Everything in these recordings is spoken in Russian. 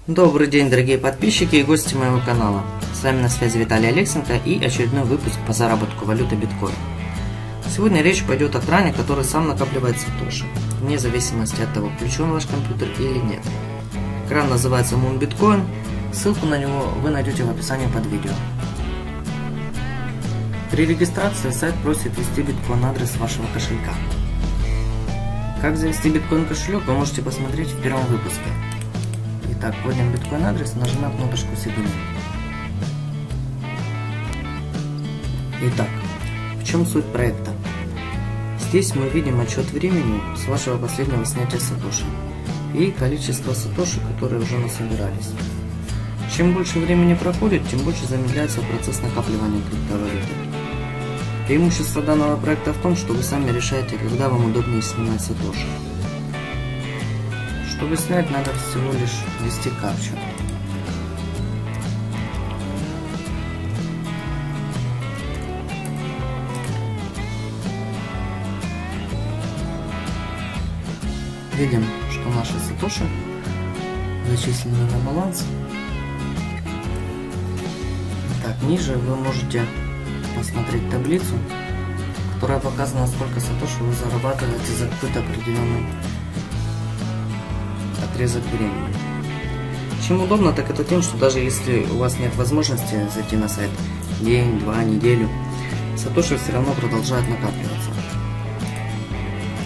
Добрый день, дорогие подписчики и гости моего канала. С вами на связи Виталий Алексенко и очередной выпуск по заработку валюты биткоин. Сегодня речь пойдет о кране, который сам накапливает сатоши, вне зависимости от того, включен ваш компьютер или нет. Кран называется Moon Bitcoin, ссылку на него вы найдете в описании под видео. При регистрации сайт просит ввести биткоин-адрес вашего кошелька. Как завести биткоин-кошелек, вы можете посмотреть в первом выпуске. Итак, вводим биткоин-адрес, нажимаем кнопочку «Соединить». Итак, в чем суть проекта? Здесь мы видим отчет времени с вашего последнего снятия сатоши и количество сатоши, которые уже насобирались. Чем больше времени проходит, тем больше замедляется процесс накапливания криптовалюты. Преимущество данного проекта в том, что вы сами решаете, когда вам удобнее снимать сатоши. Чтобы снять, надо всего лишь ввести капчу. Видим, что наши сатоши зачислены на баланс. Так, ниже вы можете посмотреть таблицу, которая показана, сколько сатоши вы зарабатываете за какой-то определенный отрезок времени. Чем удобно, так это тем, что даже если у вас нет возможности зайти на сайт день, два, неделю, сатоши все равно продолжают накапливаться.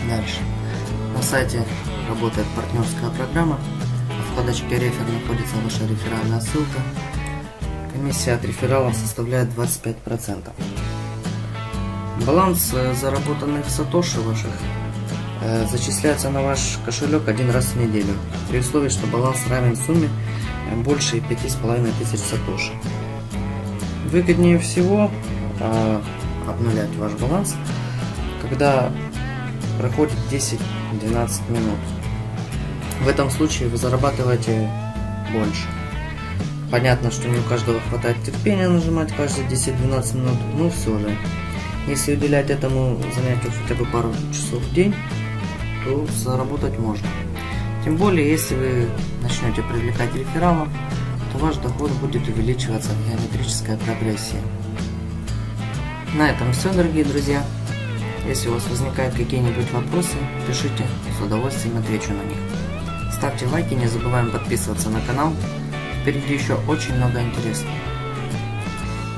Дальше. На сайте работает партнерская программа. В вкладочке «Рефер» находится ваша реферальная ссылка. Комиссия от рефералов составляет 25%. Баланс заработанных сатоши ваших зачисляется на ваш кошелек один раз в неделю, при условии, что баланс равен сумме больше 5500 сатоши. Выгоднее всего обнулять ваш баланс, когда проходит 10-12 минут. В этом случае вы зарабатываете больше. Понятно, что не у каждого хватает терпения нажимать каждые 10-12 минут, но все же, если уделять этому занятию хотя бы пару часов в день, то заработать можно. Тем более, если вы начнете привлекать рефералов, то ваш доход будет увеличиваться в геометрической прогрессии. На этом все, дорогие друзья. Если у вас возникают какие-нибудь вопросы, пишите, с удовольствием отвечу на них. Ставьте лайки, не забываем подписываться на канал. Впереди еще очень много интересного.